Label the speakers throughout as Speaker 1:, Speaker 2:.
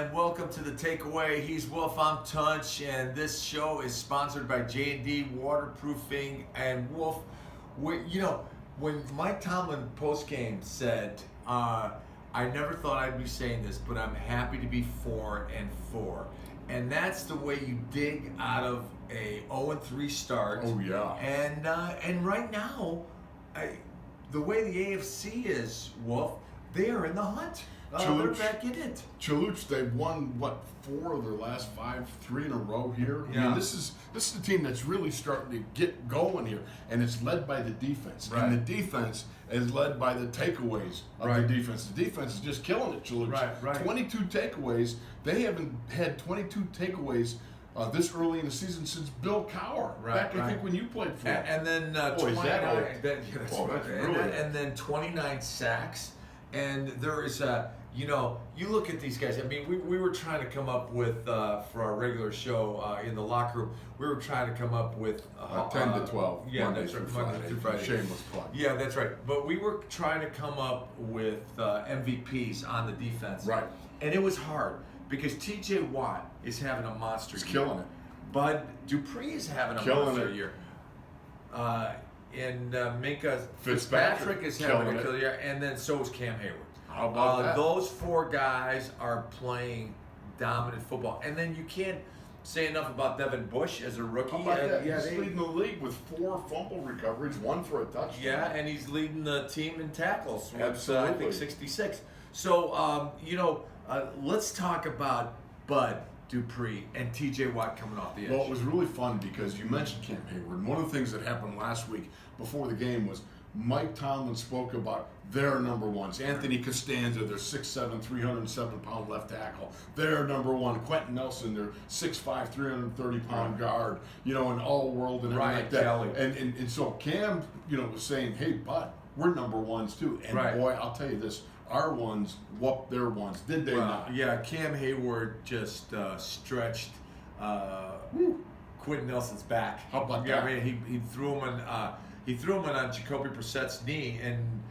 Speaker 1: and welcome to The Takeaway. He's Wolf, I'm Tunch, and this show is sponsored by J&D Waterproofing. And Wolf, when Mike Tomlin postgame said, I never thought I'd be saying this, but I'm happy to be 4-4. And that's the way you dig out of a 0-3 start.
Speaker 2: Oh, yeah.
Speaker 1: And right now, the way the AFC is, Wolf, they are in the hunt. They're back in it.
Speaker 2: Chaluch, they've won, 4 of their last 5, 3 in a row here?
Speaker 1: Yeah.
Speaker 2: I mean, this is a team that's really starting to get going here, and it's led by the defense.
Speaker 1: Right.
Speaker 2: And the defense is led by the takeaways of
Speaker 1: Right.
Speaker 2: the defense. The defense is just killing it, Chaluch.
Speaker 1: Right.
Speaker 2: 22 takeaways. They haven't had 22 takeaways this early in the season since Bill Cowher.
Speaker 1: Right.
Speaker 2: I think when you played for him.
Speaker 1: And then
Speaker 2: Boy, is that old.
Speaker 1: 29.
Speaker 2: That's really
Speaker 1: And then 29 sacks. And there is you look at these guys. I mean, we were trying to come up with, for our regular show in the locker room, we were trying to come up with
Speaker 2: 10 to 12.
Speaker 1: Yeah,
Speaker 2: Monday
Speaker 1: that's right.
Speaker 2: through
Speaker 1: Monday through Friday.
Speaker 2: Shameless plug.
Speaker 1: Yeah, that's right. But we were trying to come up with MVPs on the defense.
Speaker 2: Right.
Speaker 1: And it was hard because T.J. Watt is having a monster year.
Speaker 2: He's killing it.
Speaker 1: Bud Dupree is having a
Speaker 2: Killing
Speaker 1: monster
Speaker 2: it.
Speaker 1: year. And Minka
Speaker 2: Fitzpatrick
Speaker 1: is having
Speaker 2: killing
Speaker 1: a
Speaker 2: it.
Speaker 1: killer year, and then so is Cam Hayward.
Speaker 2: How about that?
Speaker 1: Those 4 guys are playing dominant football. And then you can't say enough about Devin Bush as a rookie.
Speaker 2: How about that?
Speaker 1: Yeah,
Speaker 2: He's leading the league with 4 fumble recoveries, 1 for a touchdown.
Speaker 1: yeah, and he's leading the team in tackles with,
Speaker 2: Absolutely.
Speaker 1: I think, 66. So, let's talk about Bud Dupree and T.J. Watt coming off the edge.
Speaker 2: Well, it was really fun because you mentioned Cam Hayward. And one of the things that happened last week before the game was Mike Tomlin spoke about their number ones. Anthony Costanza, their 6'7", 307-pound left tackle. Their number one. Quentin Nelson, their 6'5", 330-pound guard. And all world and everything
Speaker 1: Ryan
Speaker 2: like that.
Speaker 1: Kelly.
Speaker 2: And so Cam, was saying, hey, Bud, we're number ones too. And
Speaker 1: Right.
Speaker 2: boy, I'll tell you this. Our ones whooped their ones, did they not?
Speaker 1: Yeah, Cam Hayward just stretched Quentin Nelson's back.
Speaker 2: How about
Speaker 1: Yeah,
Speaker 2: that?
Speaker 1: I mean, he threw him on Jacoby Brissett's knee and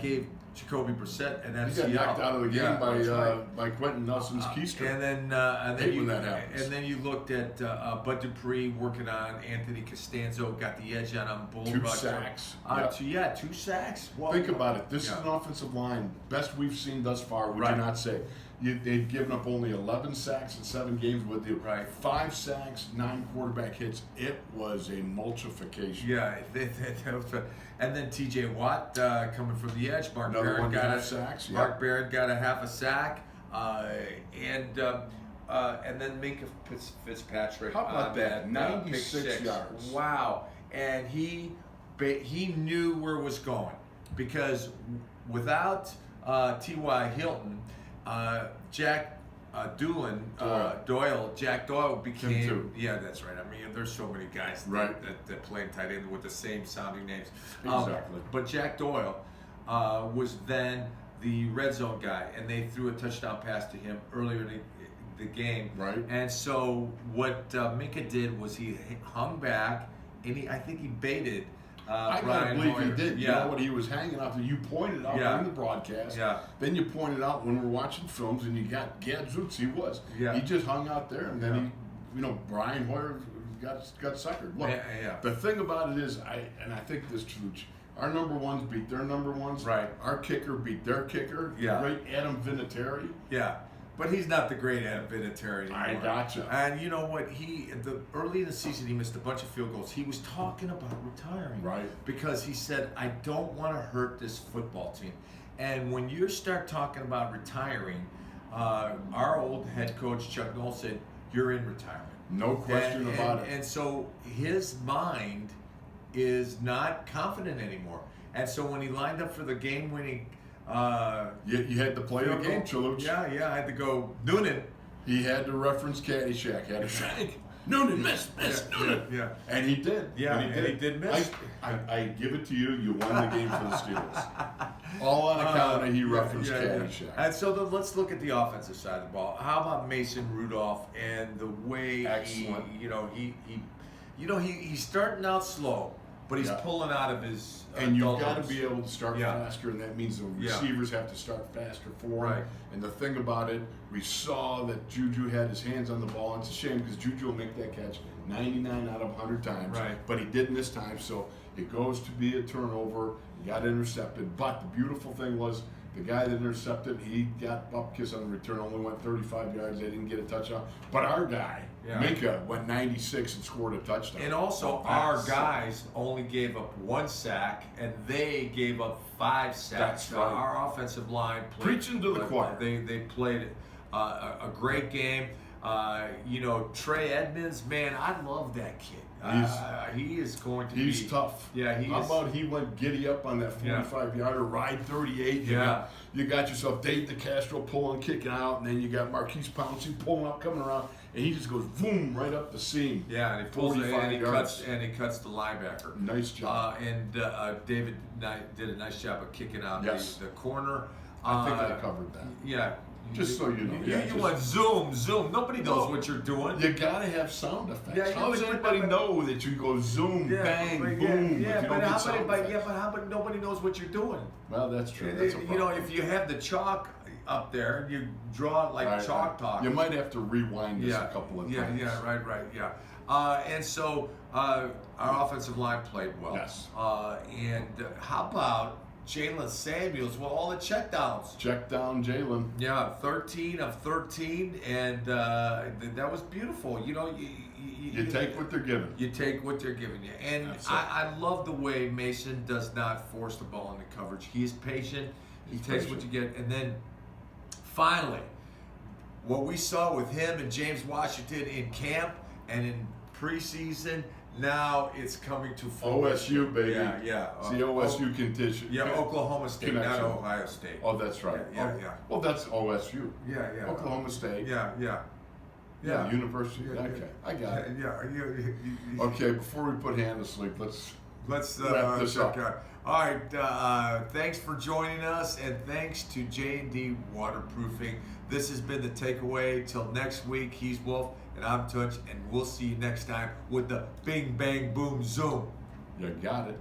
Speaker 1: gave Jacoby Brissett an MCL.
Speaker 2: He got knocked out of the game
Speaker 1: that's right.
Speaker 2: by Quentin Nelson's keister.
Speaker 1: And then
Speaker 2: Hate
Speaker 1: you
Speaker 2: when that happens.
Speaker 1: and then you looked at Bud Dupree working on Anthony Costanzo, got the edge on him. Bull
Speaker 2: 2
Speaker 1: rusher.
Speaker 2: sacks.
Speaker 1: Yep. 2 sacks. Well,
Speaker 2: Think about it. This
Speaker 1: yeah.
Speaker 2: is an offensive line, best we've seen thus far, would
Speaker 1: Right.
Speaker 2: you not say? They've given up only 11 sacks in 7 games with you.
Speaker 1: Right.
Speaker 2: 5 sacks, 9 quarterback hits. It was a multiplication.
Speaker 1: Yeah, that was fun. And then T.J. Watt coming from the edge. Mark
Speaker 2: Another
Speaker 1: Barron
Speaker 2: 1.5
Speaker 1: got
Speaker 2: sacks.
Speaker 1: Mark
Speaker 2: Yeah.
Speaker 1: Barron got a half a sack, and then Minka Fitzpatrick.
Speaker 2: How about that?
Speaker 1: pick
Speaker 2: 96
Speaker 1: 6.
Speaker 2: yards.
Speaker 1: Wow! And he knew where it was going because without T.Y. Hilton, Jack Jack Doyle became.
Speaker 2: Him too.
Speaker 1: Yeah, that's right. I mean, there's so many guys
Speaker 2: Right.
Speaker 1: that play tight end with the same sounding names.
Speaker 2: Exactly.
Speaker 1: But Jack Doyle was then the red zone guy, and they threw a touchdown pass to him earlier in the game.
Speaker 2: Right.
Speaker 1: And so what Minka did was he hung back, and I think he baited
Speaker 2: I
Speaker 1: Brian
Speaker 2: gotta believe
Speaker 1: Hoyer.
Speaker 2: he did.
Speaker 1: Yeah.
Speaker 2: You know what? He was hanging out there. You pointed out
Speaker 1: Yeah.
Speaker 2: in the broadcast.
Speaker 1: Yeah.
Speaker 2: Then you pointed out when we're watching films, and you got Gadzooks. He was.
Speaker 1: Yeah.
Speaker 2: He just hung out there, and then
Speaker 1: Yeah.
Speaker 2: Brian Hoyer got suckered. Look,
Speaker 1: Yeah.
Speaker 2: the thing about it is, I think this true. Our number ones beat their number ones.
Speaker 1: Right.
Speaker 2: Our kicker beat their kicker.
Speaker 1: Yeah.
Speaker 2: The great Adam Vinatieri.
Speaker 1: Yeah. But he's not the great Adam Vinatieri anymore.
Speaker 2: I gotcha.
Speaker 1: And you know what? Early in the season, he missed a bunch of field goals. He was talking about retiring.
Speaker 2: Right.
Speaker 1: Because he said, I don't want to hurt this football team. And when you start talking about retiring, our old head coach, Chuck Noll, said, you're in retirement.
Speaker 2: No question about it.
Speaker 1: And so his mind is not confident anymore. And so when he lined up for the game-winning
Speaker 2: You had to play the game, Chaluch.
Speaker 1: Yeah, I had to go Noonan.
Speaker 2: He had to reference Caddyshack. Had to say, Noonan, miss, Noonan.
Speaker 1: Yeah.
Speaker 2: And he did.
Speaker 1: Yeah, and he did miss.
Speaker 2: I give it to you. You won the game for the Steelers. All on account of he referenced Caddyshack.
Speaker 1: And so let's look at the offensive side of the ball. How about Mason Rudolph and the way
Speaker 2: Excellent.
Speaker 1: he's starting out slow. but he's pulling out of his.
Speaker 2: And you've got to be able to start faster, and that means the
Speaker 1: Yeah.
Speaker 2: receivers have to start faster for him.
Speaker 1: Right.
Speaker 2: And the thing about it, we saw that Juju had his hands on the ball. And it's a shame because Juju will make that catch 99 out of 100 times.
Speaker 1: Right.
Speaker 2: But he didn't this time, so it goes to be a turnover. He got intercepted. But the beautiful thing was the guy that intercepted, he got Bupkis on the return, only went 35 yards. They didn't get a touchdown. But our guy, Minka, went 96 and scored a touchdown.
Speaker 1: And also, our guys only gave up 1 sack, and they gave up 5 sacks.
Speaker 2: That's right.
Speaker 1: Our offensive line played.
Speaker 2: Preaching to the choir.
Speaker 1: They played a great game. Trey Edmonds, man, I love that kid. He is going to be.
Speaker 2: He's tough.
Speaker 1: Yeah, he
Speaker 2: How
Speaker 1: is.
Speaker 2: about he went giddy up on that 45-yarder, ride 38. You got yourself Dave DeCastro pulling, kicking out, and then you got Marquise Pouncey pulling up, coming around, and he just goes boom right up the seam.
Speaker 1: Yeah, and he pulls it, and he
Speaker 2: yards.
Speaker 1: cuts the linebacker.
Speaker 2: Nice job.
Speaker 1: And David did a nice job of kicking out the corner.
Speaker 2: I think I covered that.
Speaker 1: Yeah.
Speaker 2: Just so you know.
Speaker 1: You went zoom. Nobody knows what you're doing.
Speaker 2: You gotta have sound effects.
Speaker 1: Yeah,
Speaker 2: how does anybody know that you go zoom, bang, boom?
Speaker 1: But how about nobody knows what you're doing?
Speaker 2: Well, that's true. That's a problem.
Speaker 1: If you have the chalk up there, you draw it like chalk talk.
Speaker 2: You might have to rewind this a couple of times.
Speaker 1: Right. And so our offensive line played well.
Speaker 2: Yes.
Speaker 1: And how about Jalen Samuels with all the checkdowns?
Speaker 2: Check down Jalen.
Speaker 1: Yeah, 13 of 13, and that was beautiful. You
Speaker 2: take what they're giving.
Speaker 1: You take what they're giving you. And I love the way Mason does not force the ball into coverage. He's patient. He takes what you get. And then finally, what we saw with him and James Washington in camp and in preseason, now it's coming to fruition.
Speaker 2: OSU, baby.
Speaker 1: Yeah.
Speaker 2: See, OSU condition.
Speaker 1: Yeah, Oklahoma State,
Speaker 2: connection.
Speaker 1: not Ohio State.
Speaker 2: Oh, that's right.
Speaker 1: Yeah.
Speaker 2: Well, that's OSU.
Speaker 1: Yeah.
Speaker 2: Oklahoma State.
Speaker 1: Yeah.
Speaker 2: University. Okay, I got it.
Speaker 1: Yeah.
Speaker 2: Okay, before we put Hannah to sleep, let's
Speaker 1: wrap
Speaker 2: this up.
Speaker 1: All right. Thanks for joining us, and thanks to J&D Waterproofing. This has been the takeaway. Till next week, he's Wolf, and I'm Tunch, and we'll see you next time with the Bing Bang Boom Zoom.
Speaker 2: You got it.